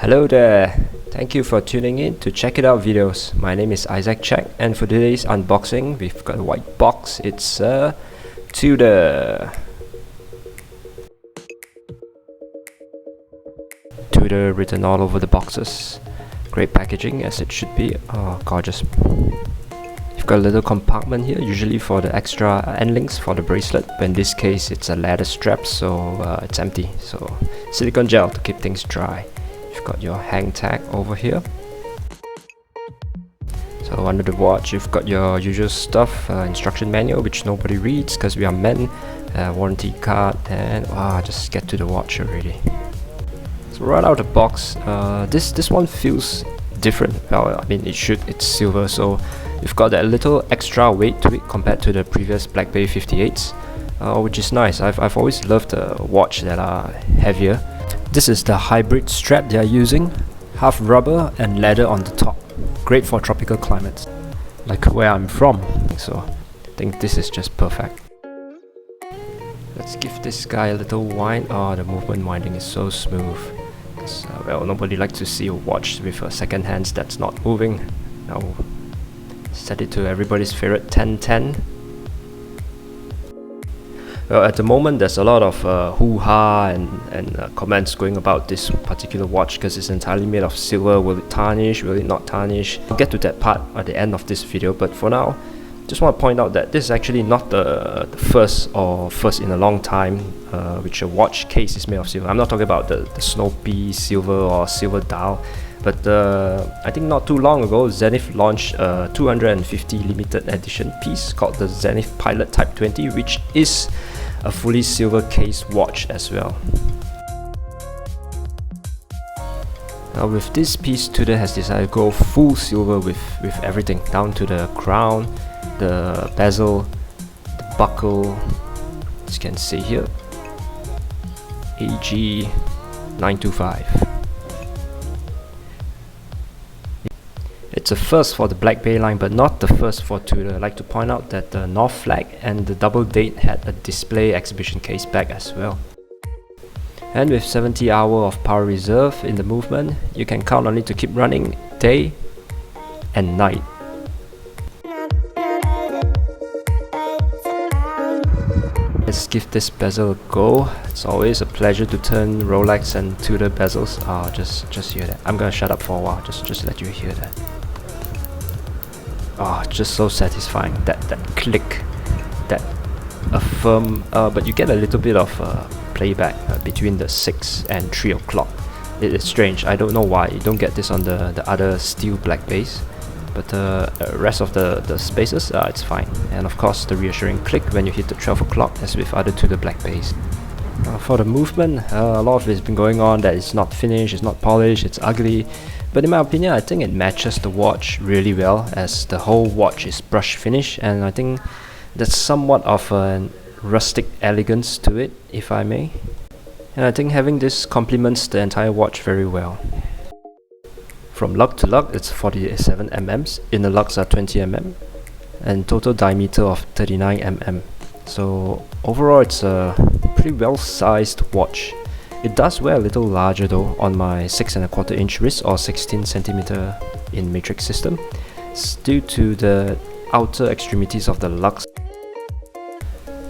Hello there, thank you for tuning in to Check It Out videos. My name is Isaac Check, and for today's unboxing we've got a white box. It's Tudor written all over the boxes. Great packaging as it should be. Oh, gorgeous. You've got a little compartment here, usually for the extra end links for the bracelet, but in this case it's a leather strap, so it's empty. So silicone gel to keep things dry. You've got your hang tag over here. So under the watch you've got your usual stuff, instruction manual which nobody reads because we are men, warranty card, and just get to the watch already. So right out of the box, this one feels different. Well, I mean it should, it's silver, so you've got that little extra weight to it compared to the previous Black Bay 58s, which is nice. I've always loved a watch that are heavier. This is the hybrid strap they are using, half rubber and leather on the top. Great for tropical climates, like where I'm from, so I think this is just perfect. Let's give this guy a little wind. Oh, the movement winding is so smooth. Well, nobody likes to see a watch with a second hand that's not moving. Now set it to everybody's favorite 1010. Well, at the moment there's a lot of hoo-ha and comments going about this particular watch because it's entirely made of silver. Will it tarnish? Will it not tarnish? I'll get to that part at the end of this video, but for now just want to point out that this is actually not the first in a long time which a watch case is made of silver. I'm not talking about the Snoopy silver or silver dial, but I think not too long ago Zenith launched a 250 limited edition piece called the Zenith Pilot Type 20, which is a fully silver case watch as well. Now with this piece, Tudor has decided to go full silver with everything, down to the crown, the bezel, the buckle, as you can see here, AG925. It's a first for the Black Bay line, but not the first for Tudor. I'd like to point out that the North Flag and the Double Date had a display exhibition case back as well. And with 70 hours of power reserve in the movement, you can count on it to keep running day and night. Let's give this bezel a go. It's always a pleasure to turn Rolex and Tudor bezels. Oh, just hear that. I'm gonna shut up for a while, just let you hear that. Oh, just so satisfying. That click, that firm, but you get a little bit of playback between the 6 and 3 o'clock. It is strange. I don't know why you don't get this on the other steel Black Bays, but the rest of the spaces, it's fine. And of course the reassuring click when you hit the 12 o'clock as with other Tudor Black Bays. For the movement, a lot of it has been going on that it's not finished, it's not polished, it's ugly, but in my opinion I think it matches the watch really well, as the whole watch is brush finish, and I think that's somewhat of a rustic elegance to it, if I may. And I think having this complements the entire watch very well. From lug to lug it's 47 mm, inner lugs are 20 mm, and total diameter of 39 mm. So overall it's a pretty well sized watch. It does wear a little larger though on my 6¼ inch wrist, or 16 cm in matrix system. It's due to the outer extremities of the lugs.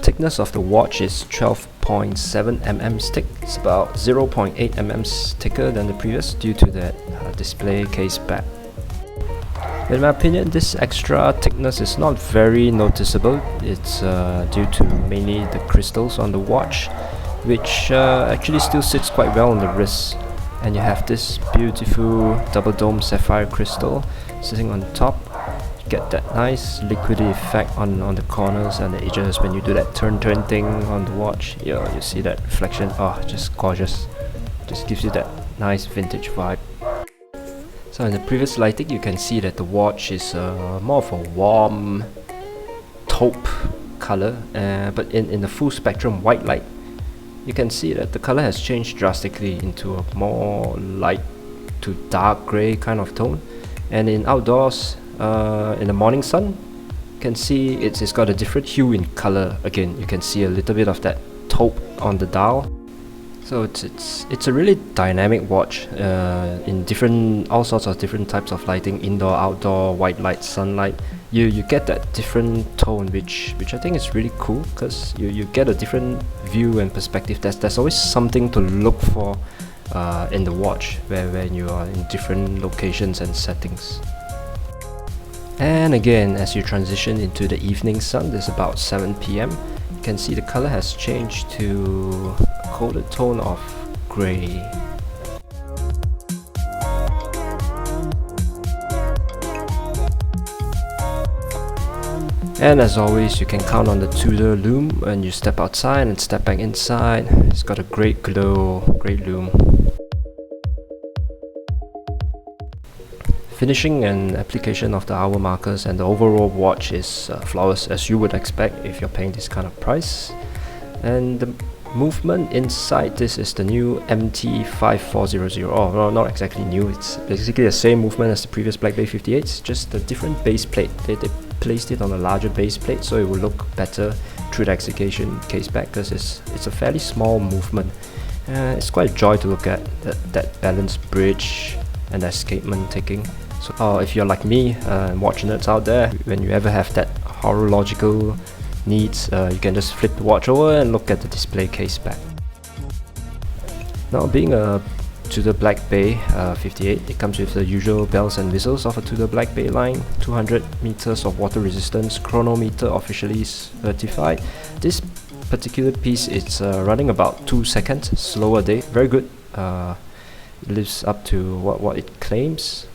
Thickness of the watch is 12.7 mm thick. It's about 0.8 mm thicker than the previous due to that display case back. In my opinion, this extra thickness is not very noticeable. It's due to mainly the crystals on the watch, which actually still sits quite well on the wrist. And you have this beautiful double dome sapphire crystal sitting on the top. You get that nice liquidy effect on the corners and the edges when you do that turn thing on the watch. Yeah, you see that reflection. Oh, just gorgeous. Just gives you that nice vintage vibe. So in the previous lighting you can see that the watch is more of a warm taupe color, but in the full spectrum white light you can see that the color has changed drastically into a more light to dark grey kind of tone. And in outdoors, in the morning sun, you can see it's got a different hue in color. Again, you can see a little bit of that taupe on the dial. So it's a really dynamic watch in all sorts of different types of lighting, indoor, outdoor, white light, sunlight. You get that different tone, which I think is really cool, because you get a different view and perspective. There's always something to look for in the watch when you are in different locations and settings. And again, as you transition into the evening sun, this is about 7 p.m. You can see the color has changed to a colder tone of grey. And as always, you can count on the Tudor lume when you step outside and step back inside. It's got a great glow, great lume. Finishing and application of the hour markers, and the overall watch is flawless, as you would expect if you're paying this kind of price. And the movement inside this is the new MT5400. Oh, no, not exactly new, it's basically the same movement as the previous Black Bay 58, it's just a different base plate. They placed it on a larger base plate so it will look better through the execution case back, because it's a fairly small movement. It's quite a joy to look at, that balanced bridge and the escapement taking. So if you're like me, watch nerds out there, when you ever have that horological needs, you can just flip the watch over and look at the display case back. Now, being a Tudor Black Bay 58, it comes with the usual bells and whistles of a Tudor Black Bay line. 200 meters of water resistance, chronometer officially certified. This particular piece is running about 2 seconds slower day, very good. It lives up to what it claims.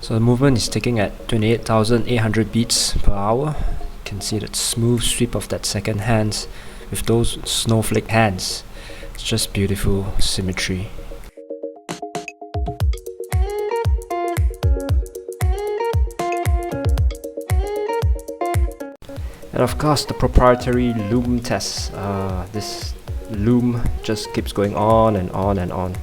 So the movement is ticking at 28,800 beats per hour. You can see that smooth sweep of that second hand with those snowflake hands. It's just beautiful symmetry. And of course, the proprietary lume test. This lume just keeps going on and on and on.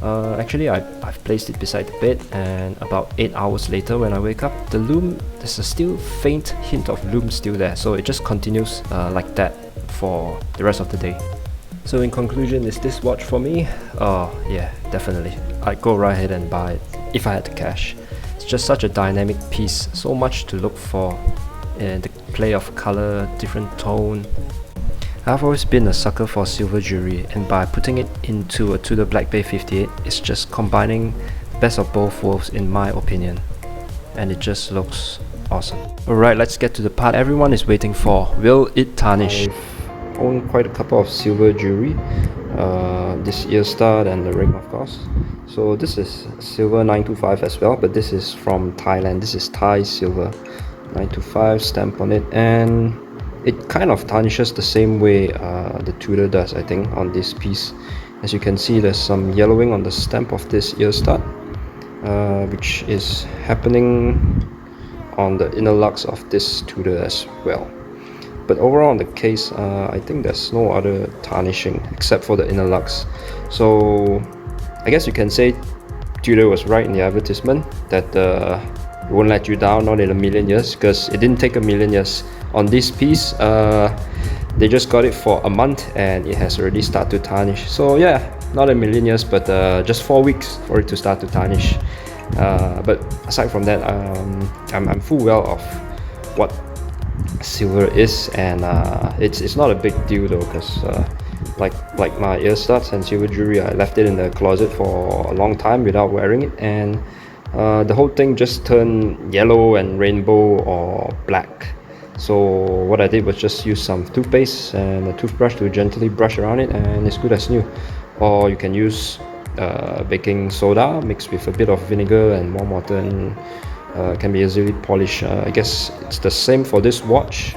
Actually, I've placed it beside the bed, and about 8 hours later when I wake up, the lume, there's a still faint hint of lume still there, so it just continues like that for the rest of the day. So in conclusion, is this watch for me? Oh yeah, definitely. I'd go right ahead and buy it if I had the cash. It's just such a dynamic piece, so much to look for, and the play of color, different tone. I've always been a sucker for silver jewelry, and by putting it into a Tudor Black Bay 58, it's just combining the best of both worlds in my opinion, and it just looks awesome. Alright, let's get to the part everyone is waiting for. Will it tarnish? I've owned quite a couple of silver jewelry, this ear stud and the ring of course. So this is silver 925 as well, but this is from Thailand. This is Thai silver 925 stamp on it, and it kind of tarnishes the same way the Tudor does, I think, on this piece. As you can see, there's some yellowing on the stamp of this ear stud, which is happening on the inner lugs of this Tudor as well. But overall on the case, I think there's no other tarnishing except for the inner lugs. So I guess you can say Tudor was right in the advertisement that it won't let you down, not in a million years, because it didn't take a million years. On this piece, they just got it for a month and it has already started to tarnish. So yeah, not a million years, but just 4 weeks for it to start to tarnish. But aside from that, I'm full well of what silver is, and it's not a big deal though, because like my ear studs and silver jewelry, I left it in the closet for a long time without wearing it, and the whole thing just turned yellow and rainbow or black. So what I did was just use some toothpaste and a toothbrush to gently brush around it, and it's good as new. Or you can use baking soda mixed with a bit of vinegar and warm water, and can be easily polished. I guess it's the same for this watch.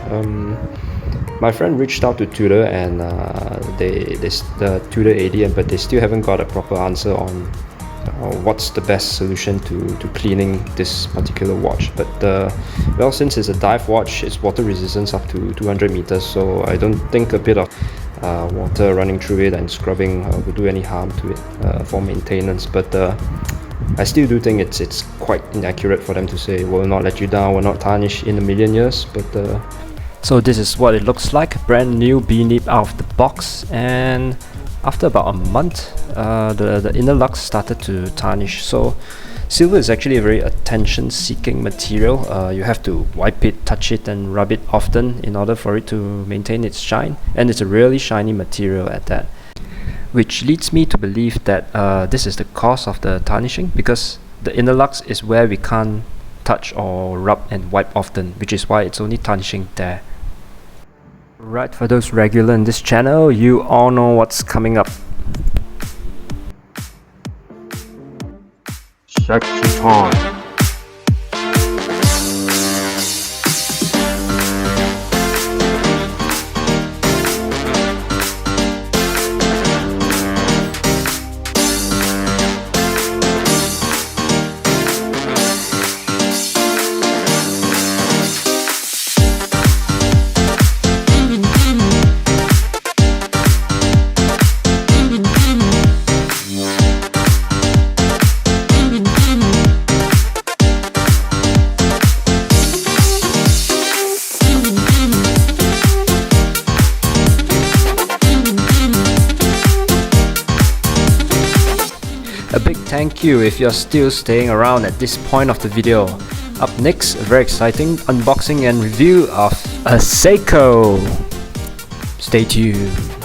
My friend reached out to Tudor, and the Tudor ADM, but they still haven't got a proper answer on what's the best solution to cleaning this particular watch. But well, since it's a dive watch, it's water resistance up to 200 meters, so I don't think a bit of water running through it and scrubbing will do any harm to it for maintenance. But I still do think it's quite inaccurate for them to say will not let you down, will not tarnish in a million years. But So this is what it looks like, brand new B-nib out of the box, and after about a month the inner lux started to tarnish. So silver is actually a very attention seeking material. You have to wipe it, touch it and rub it often in order for it to maintain its shine, and it's a really shiny material at that, which leads me to believe that this is the cause of the tarnishing, because the inner lux is where we can't touch or rub and wipe often, which is why it's only tarnishing there. Right, for those regular in this channel, you all know what's coming up. Sexy time. A big thank you if you're still staying around at this point of the video. Up next, a very exciting unboxing and review of a Seiko. Stay tuned.